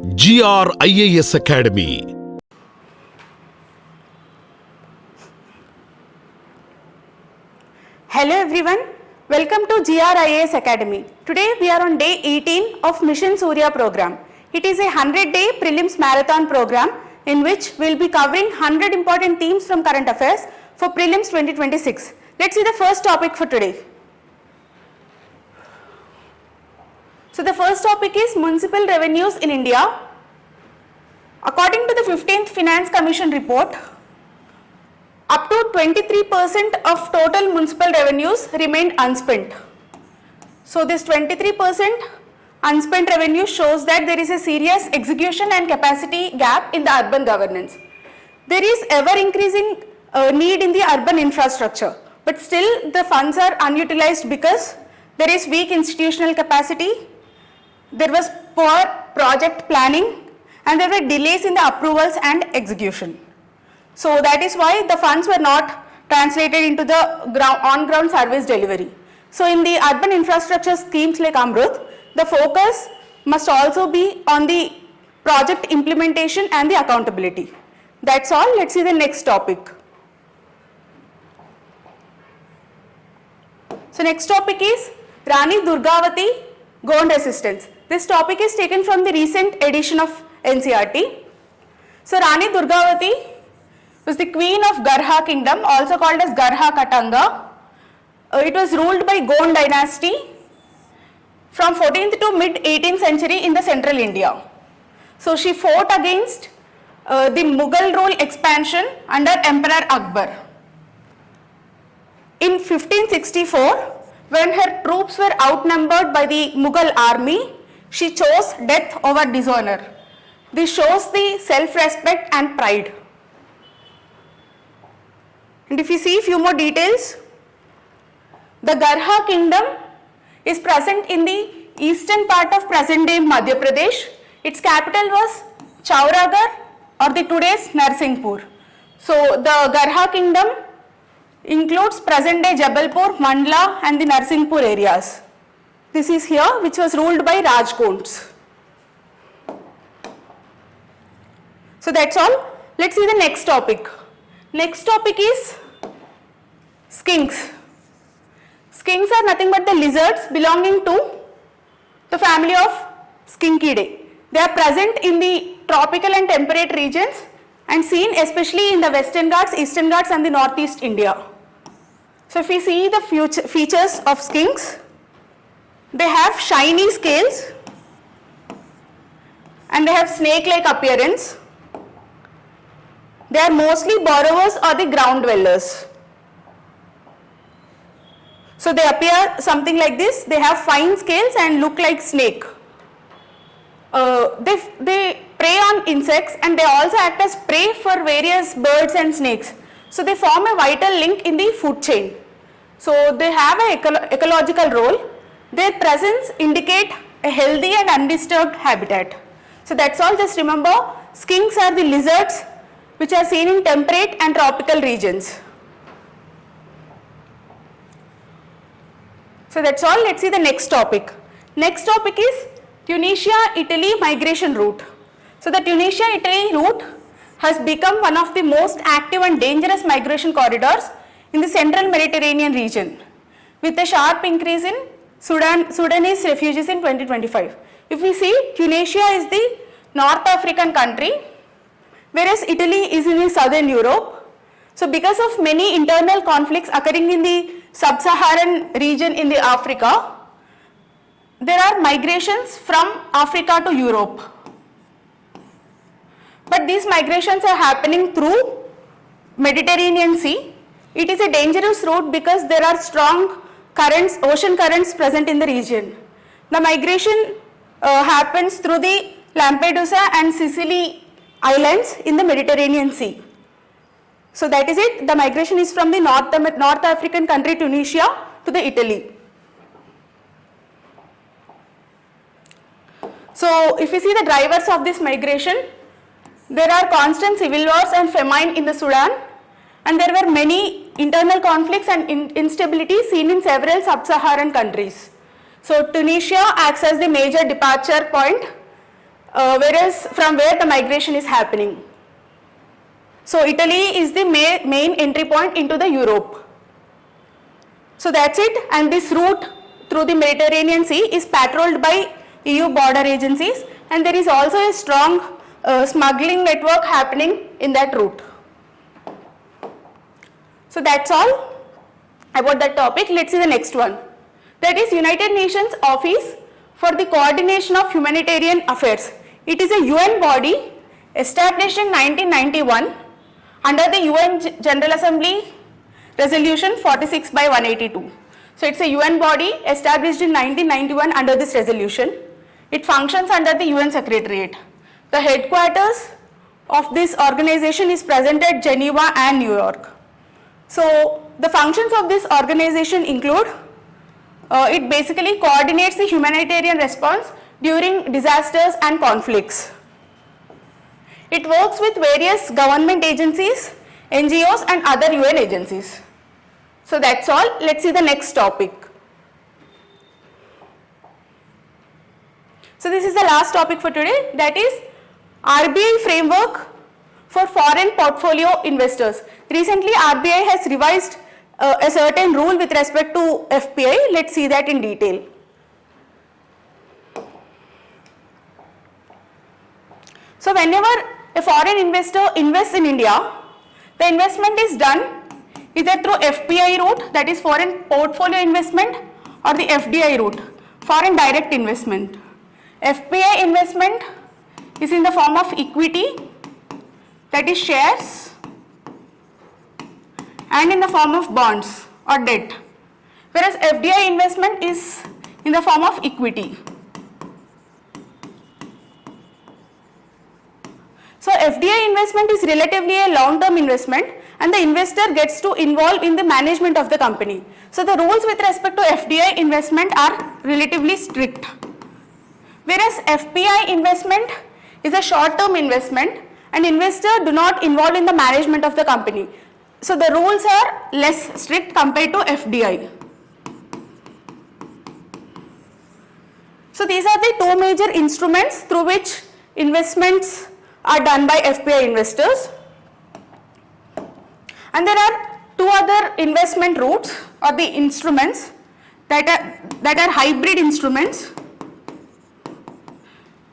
GR IAS Academy. Hello everyone, welcome to GR IAS Academy. Today we are on day 18 of Mission Surya Programme. It is a 100-day prelims marathon program in which we will be covering 100 important themes from current affairs for prelims 2026. Let's see the first topic for today. So the first topic is municipal revenues in India. According to the 15th Finance Commission report, up to 23% of total municipal revenues remained unspent. So this 23% unspent revenue shows that there is a serious execution and capacity gap in the urban governance. There is ever increasing need in the urban infrastructure, but still the funds are unutilized because there is weak institutional capacity, there was poor project planning, and there were delays in the approvals and execution. So that is why the funds were not translated into the on-ground service delivery. So in the urban infrastructure schemes like Amrut, the focus must also be on the project implementation and the accountability. That's all. Let's see the next topic. So next topic is Rani Durgavati Gond Resistance. This topic is taken from the recent edition of NCERT. So Rani Durgavati was the queen of Garha kingdom, also called as Garha Katanga. It was ruled by Gond dynasty from 14th to mid 18th century in the central India. So she fought against the Mughal rule expansion under Emperor Akbar. In 1564, when her troops were outnumbered by the Mughal army, she chose death over dishonor. This shows the self-respect and pride. And if you see few more details, the Garha kingdom is present in the eastern part of present-day Madhya Pradesh. Its capital was Chauragar or the today's Narsinghpur. So the Garha kingdom includes present-day Jabalpur, Mandla and the Narsinghpur areas. This is here, which was ruled by Rajkots. So that's all. Let's see the next topic. Next topic is skinks. Skinks are nothing but the lizards belonging to the family of Skinkidae. They are present in the tropical and temperate regions and seen especially in the Western Ghats, Eastern Ghats and the Northeast India. So if we see the features of skinks, they have shiny scales and they have snake-like appearance. They are mostly burrowers or the ground dwellers. So they appear something like this. They have fine scales and look like snake. They prey on insects and they also act as prey for various birds and snakes. So they form a vital link in the food chain. So they have an ecological role. Their presence indicate a healthy and undisturbed habitat. So that's all. Just remember, skinks are the lizards which are seen in temperate and tropical regions. So that's all. Let's see the next topic. Next topic is Tunisia-Italy migration route. So the Tunisia-Italy route has become one of the most active and dangerous migration corridors in the central Mediterranean region, with a sharp increase in Sudanese refugees in 2025. If we see, Tunisia is the North African country, whereas Italy is in the southern Europe. So because of many internal conflicts occurring in the sub-Saharan region in the Africa, there are migrations from Africa to Europe. But these migrations are happening through Mediterranean Sea. It is a dangerous route because there are strong currents, ocean currents present in the region. The migration happens through the Lampedusa and Sicily islands in the Mediterranean Sea. So that is it. The migration is from the North African country Tunisia to the Italy. So if you see the drivers of this migration, there are constant civil wars and famine in the Sudan, and there were many internal conflicts and instability seen in several sub-Saharan countries. So Tunisia acts as the major departure point whereas from where the migration is happening. So Italy is the main entry point into the Europe. So that's it, and this route through the Mediterranean Sea is patrolled by EU border agencies, and there is also a strong smuggling network happening in that route. So that's all about that topic. Let's see the next one. That is United Nations Office for the Coordination of Humanitarian Affairs. It is a UN body established in 1991 under the UN General Assembly Resolution 46 by 182. So it's a UN body established in 1991 under this resolution. It functions under the UN Secretariat. The headquarters of this organization is present at Geneva and New York. So the functions of this organization include, it basically coordinates the humanitarian response during disasters and conflicts. It works with various government agencies, NGOs and other UN agencies. So that's all. Let's see the next topic. So this is the last topic for today, that is RBI framework for foreign portfolio investors. Recently RBI has revised a certain rule with respect to FPI. Let's see that in detail. So whenever a foreign investor invests in India, the investment is done either through FPI route, that is foreign portfolio investment, or the FDI route, foreign direct investment. FPI investment is in the form of equity, that is shares, and in the form of bonds or debt, whereas FDI investment is in the form of equity. So FDI investment is relatively a long-term investment, and the investor gets to involve in the management of the company. So the rules with respect to FDI investment are relatively strict, whereas FPI investment is a short-term investment and investors do not involve in the management of the company. So the rules are less strict compared to FDI. So these are the two major instruments through which investments are done by FPI investors. And there are two other investment routes or the instruments that are hybrid instruments,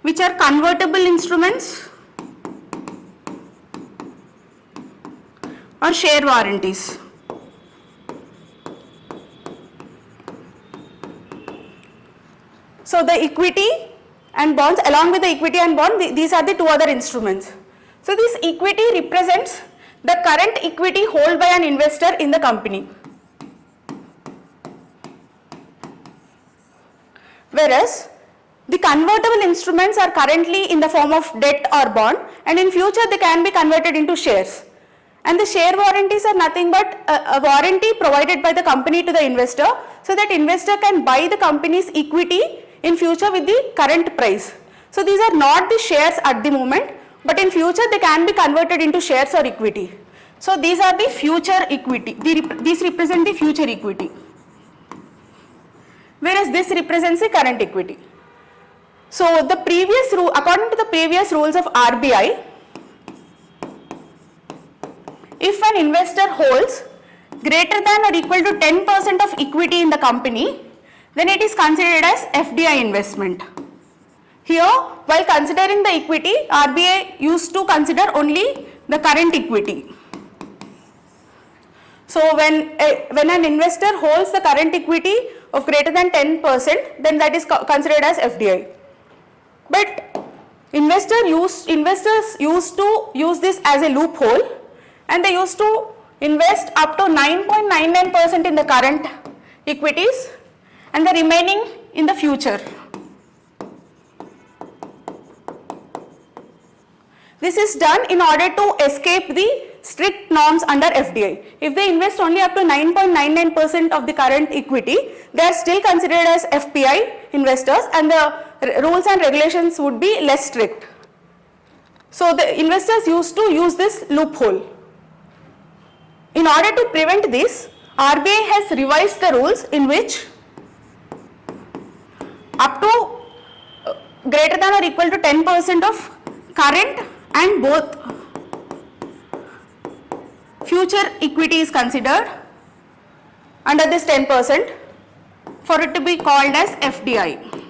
which are convertible instruments or share warranties. So the equity and bonds, along with the equity and bond, these are the two other instruments. So this equity represents the current equity held by an investor in the company, whereas the convertible instruments are currently in the form of debt or bond, and in future they can be converted into shares. And the share warranties are nothing but a warranty provided by the company to the investor, so that investor can buy the company's equity in future with the current price. So these are not the shares at the moment, but in future they can be converted into shares or equity. So these are the future equity. These represent the future equity, whereas this represents the current equity. So the previous rule, according to the previous rules of RBI, if an investor holds greater than or equal to 10% of equity in the company, then it is considered as FDI investment. Here, while considering the equity, RBI used to consider only the current equity. So when an investor holds the current equity of greater than 10%, then that is considered as FDI. But investors used to use this as a loophole, and they used to invest up to 9.99% in the current equities and the remaining in the future. This is done in order to escape the strict norms under FDI. If they invest only up to 9.99% of the current equity, they are still considered as FPI investors, and the rules and regulations would be less strict. So the investors used to use this loophole. In order to prevent this, RBI has revised the rules in which up to greater than or equal to 10% of current and both future equity is considered under this 10% for it to be called as FDI.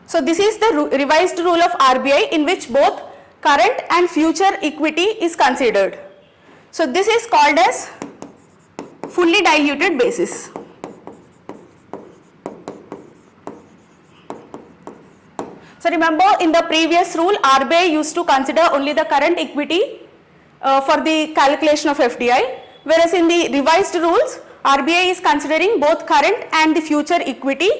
So this is the revised rule of RBI in which both current and future equity is considered. So this is called as fully diluted basis. So remember, in the previous rule, RBI used to consider only the current equity for the calculation of FDI, whereas in the revised rules, RBI is considering both current and the future equity,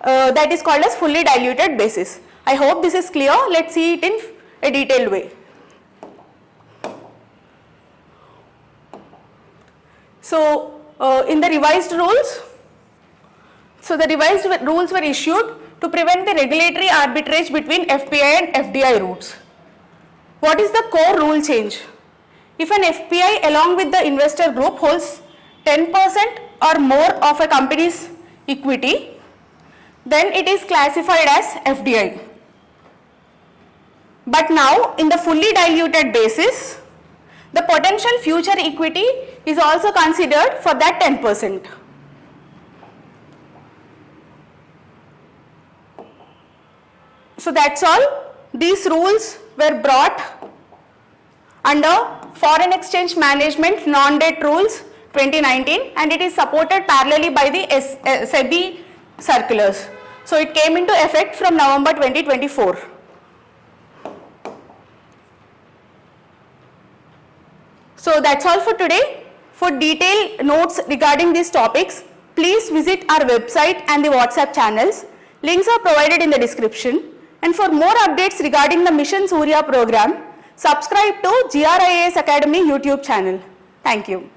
that is called as fully diluted basis. I hope this is clear. Let's see it in a detailed way. So in the revised rules, the revised rules were issued to prevent the regulatory arbitrage between FPI and FDI routes. What is the core rule change? If an FPI along with the investor group holds 10% or more of a company's equity, then it is classified as FDI. But now in the fully diluted basis, the potential future equity is also considered for that 10%. So that's all. These rules were brought under Foreign Exchange Management Non-Debt Rules 2019, and it is supported parallelly by the SEBI circulars. So it came into effect from November 2024. So that's all for today. For detailed notes regarding these topics, please visit our website and the WhatsApp channels. Links are provided in the description. And for more updates regarding the Mission Surya program, subscribe to GR IAS Academy YouTube channel. Thank you.